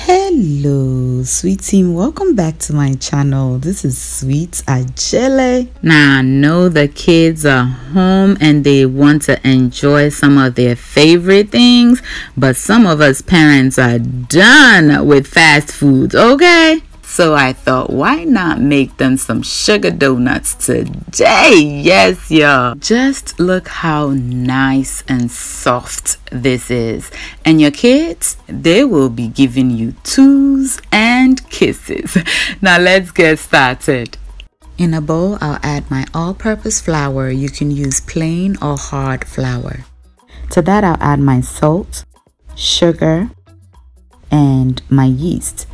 Hello sweet team, welcome back to my channel. This is Sweet Ajele. Now I know the kids are home and they want to enjoy some of their favorite things, but some of us parents are done with fast foods, okay? So I thought, why not make them some sugar donuts today? Yes, y'all. Just look how nice and soft this is. And your kids, they will be giving you twos and kisses. Now let's get started. In a bowl, I'll add my all-purpose flour. You can use plain or hard flour. To that, I'll add my salt, sugar, and my yeast.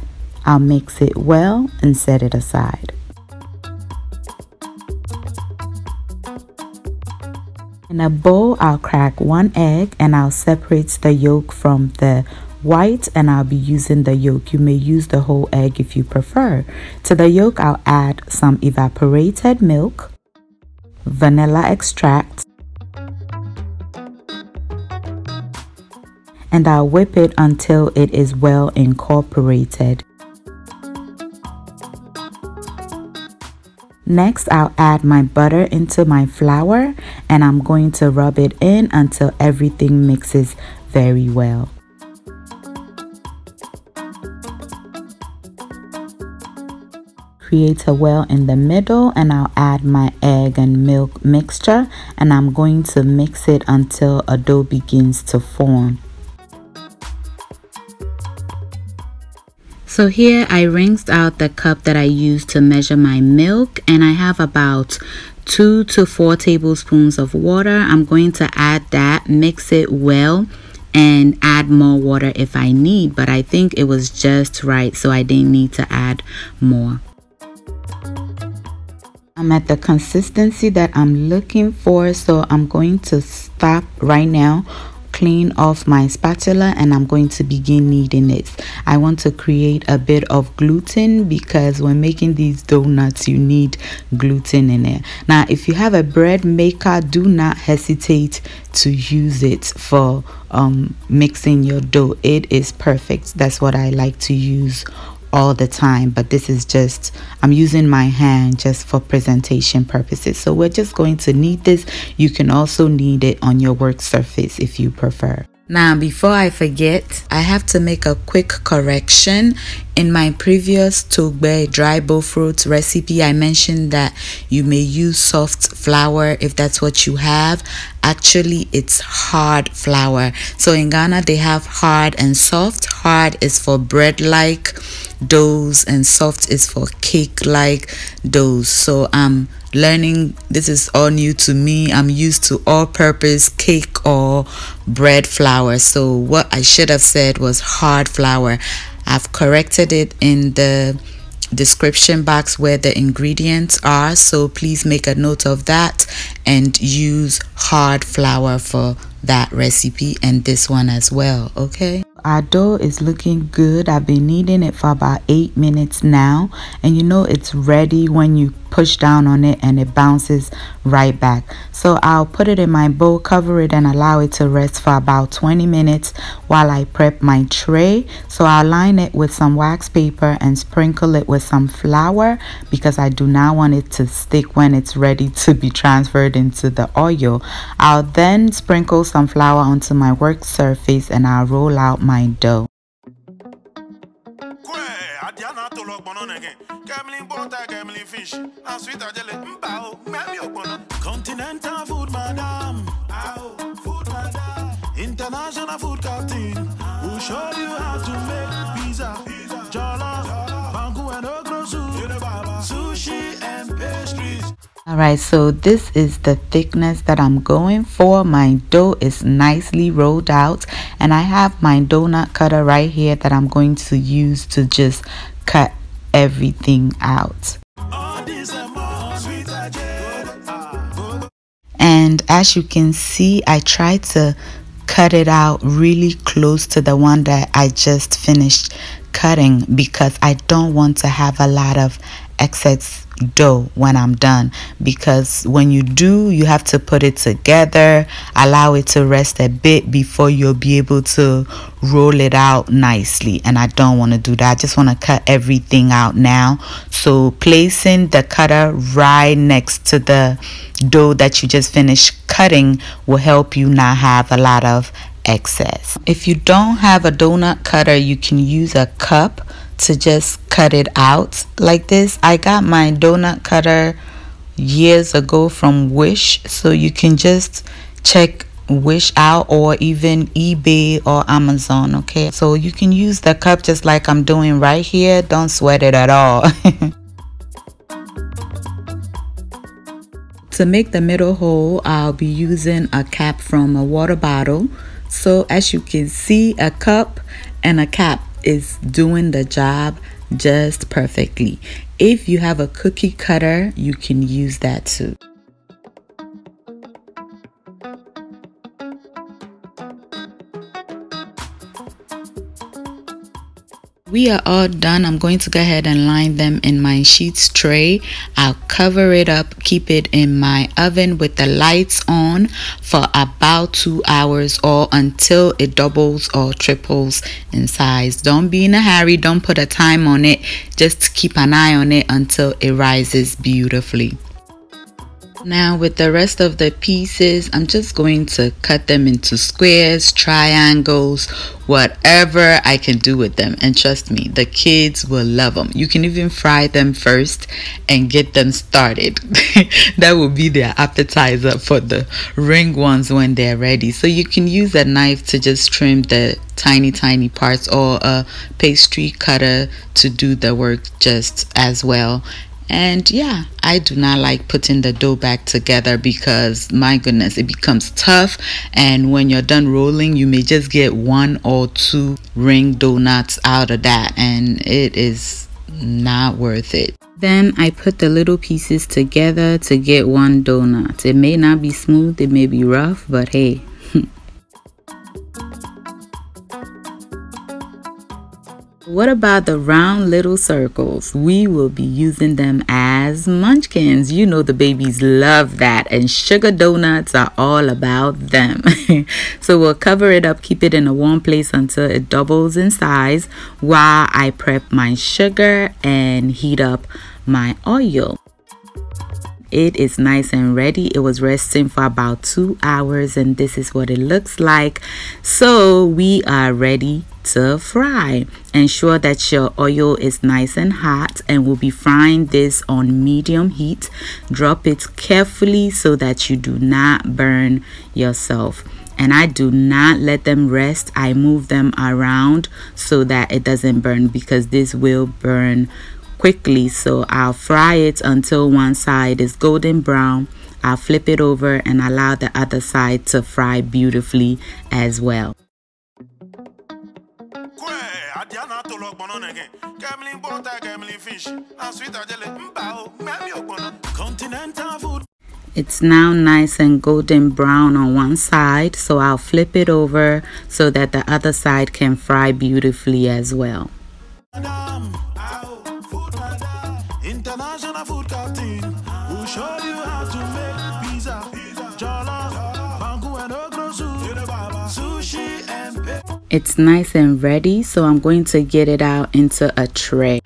I'll mix it well and set it aside. In a bowl, I'll crack 1 egg and I'll separate the yolk from the white, and I'll be using the yolk. You may use the whole egg if you prefer. To the yolk, I'll add some evaporated milk, vanilla extract, and I'll whip it until it is well incorporated. Next, I'll add my butter into my flour and I'm going to rub it in until everything mixes very well. Create a well in the middle and I'll add my egg and milk mixture and I'm going to mix it until a dough begins to form. So here I rinsed out the cup that I used to measure my milk, and I have about 2 to 4 tablespoons of water. I'm going to add that, mix it well, and add more water if I need, but I think it was just right, so I didn't need to add more. I'm at the consistency that I'm looking for, so I'm going to stop right now, clean off my spatula, and I'm going to begin kneading it. I want to create a bit of gluten because when making these donuts you need gluten in it. Now if you have a bread maker, do not hesitate to use it for mixing your dough. It is perfect. That's what I like to use all the time, but this is just, I'm using my hand just for presentation purposes. So we're just going to knead this. You can also knead it on your work surface if you prefer. Now before I forget, I have to make a quick correction. In my previous Sucre dry Bofrot recipe, I mentioned that you may use soft flour if that's what you have. Actually, it's hard flour. So in Ghana, they have hard and soft. Hard is for bread-like doughs and soft is for cake-like doughs. So I'm learning, this is all new to me. I'm used to all-purpose cake or bread flour. So what I should have said was hard flour. I've corrected it in the description box where the ingredients are, so please make a note of that and use hard flour for that recipe and this one as well. Okay, our dough is looking good. I've been kneading it for about 8 minutes now, and you know it's ready when you push down on it and it bounces right back. So I'll put it in my bowl, cover it, and allow it to rest for about 20 minutes while I prep my tray. So I'll line it with some wax paper and sprinkle it with some flour because I do not want it to stick when it's ready to be transferred into the oil. I'll then sprinkle some flour onto my work surface and I'll roll out my dough. Continental food, madam. Food, madam. International food captain. We'll show you how to make pizza, jollof, banku and okra soup, sushi and pastries. Alright, so this is the thickness that I'm going for. My dough is nicely rolled out, and I have my donut cutter right here that I'm going to use to just cut everything out. And as you can see, I tried to cut it out really close to the one that I just finished cutting because I don't want to have a lot of excess dough when I'm done, because when you do, you have to put it together, allow it to rest a bit before you'll be able to roll it out nicely, and I don't want to do that. I just want to cut everything out now. So placing the cutter right next to the dough that you just finished cutting will help you not have a lot of excess. If you don't have a donut cutter, you can use a cup to just cut it out like this. I got my donut cutter years ago from Wish, so you can just check Wish out, or even eBay or Amazon. Okay, so you can use the cup just like I'm doing right here. Don't sweat it at all. To make the middle hole, I'll be using a cap from a water bottle. So as you can see, a cup and a cap is doing the job just perfectly. If you have a cookie cutter, you can use that too. We are all done. I'm going to go ahead and line them in my sheets tray. I'll cover it up, keep it in my oven with the lights on for about 2 hours, or until it doubles or triples in size. Don't be in a hurry. Don't put a time on it. Just keep an eye on it until it rises beautifully. Now with the rest of the pieces, I'm just going to cut them into squares, triangles, whatever I can do with them. And trust me, the kids will love them. You can even fry them first and get them started. That will be their appetizer for the ring ones when they're ready. So you can use a knife to just trim the tiny parts, or a pastry cutter to do the work just as well. And yeah, I do not like putting the dough back together because my goodness, it becomes tough, and when you're done rolling, you may just get 1 or 2 ring donuts out of that, and it is not worth it. Then I put the little pieces together to get 1 donut. It may not be smooth, it may be rough, but hey. What about the round little circles? We will be using them as munchkins. You know the babies love that, and sugar donuts are all about them. So we'll cover it up, keep it in a warm place until it doubles in size while I prep my sugar and heat up my oil. It is nice and ready. It was resting for about 2 hours, and this is what it looks like. So we are ready to fry. Ensure that your oil is nice and hot, and we'll be frying this on medium heat. Drop it carefully so that you do not burn yourself. And I do not let them rest. I move them around so that it doesn't burn, because this will burn quickly. So I'll fry it until one side is golden brown. I'll flip it over and allow the other side to fry beautifully as well. It's now nice and golden brown on one side, so I'll flip it over so that the other side can fry beautifully as well. International food captain, who show you how to make pizza, jollof, bangu and okra soup, sushi and it's nice and ready, so I'm going to get it out into a tray.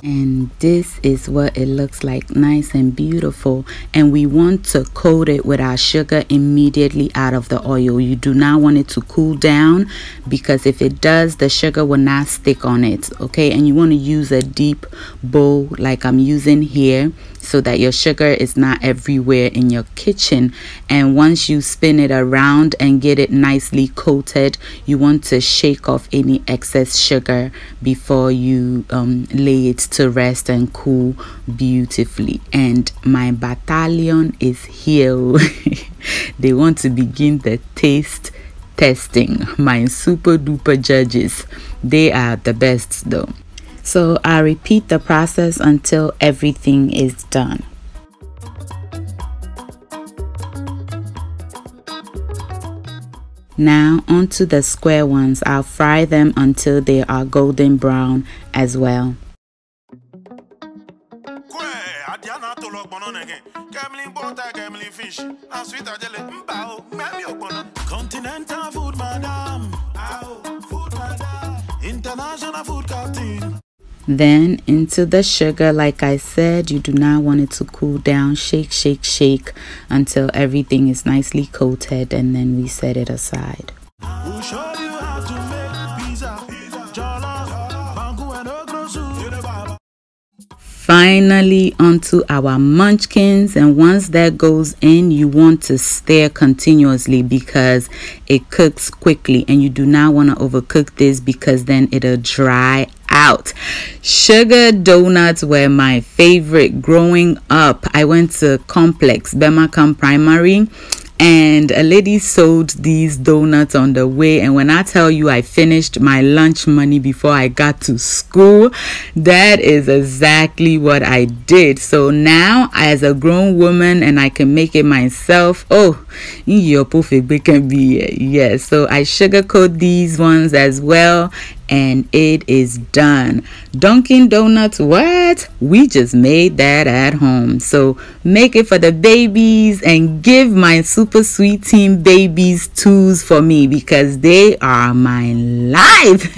And this is what it looks like, nice and beautiful. And we want to coat it with our sugar immediately out of the oil. You do not want it to cool down, because if it does, the sugar will not stick on it. Okay, and you want to use a deep bowl like I'm using here, so that your sugar is not everywhere in your kitchen. And once you spin it around and get it nicely coated, you want to shake off any excess sugar before you lay it to rest and cool beautifully. And my battalion is here. They want to begin the taste testing. My super duper judges, they are the best though. So I repeat the process until everything is done. Now onto the square ones. I'll fry them until they are golden brown as well. Continental food, madam. Food, madam. International food captain. Then into the sugar, like I said, you do not want it to cool down. Shake, shake, shake until everything is nicely coated, and then we set it aside. We'll show you how to make pizza, jollof, bangu and okra soup. Finally onto our munchkins, and once that goes in, you want to stir continuously because it cooks quickly, and you do not want to overcook this because then it'll dry out. Sugar donuts were my favorite growing up. I went to Complex, Bemacam Primary, and a lady sold these donuts on the way, and when I tell you I finished my lunch money before I got to school, that is exactly what I did. So now as a grown woman and I can make it myself, oh, your perfect can be, yes. So I sugarcoat these ones as well, and it is done. Dunkin' Donuts, what? We just made that at home. So make it for the babies and give my super sweet team babies twos for me because they are my life.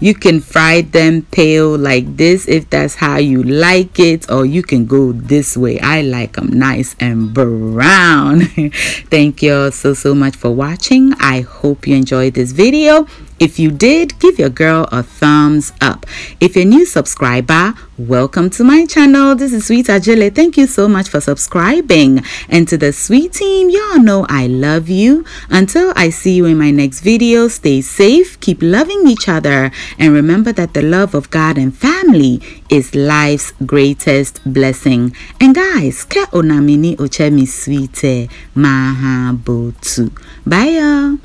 You can fry them pale like this if that's how you like it, or you can go this way. I like them nice and brown. Thank you all so much for watching. I hope you enjoyed this video. If you did, give your girl a thumbs up. If you're a new subscriber, welcome to my channel. This is Sweet Ajele. Thank you so much for subscribing. And to the sweet team, y'all know I love you. Until I see you in my next video, stay safe, keep loving each other, and remember that the love of God and family is life's greatest blessing. And guys, ke onamini ochemi sweet maha botu. Bye y'all.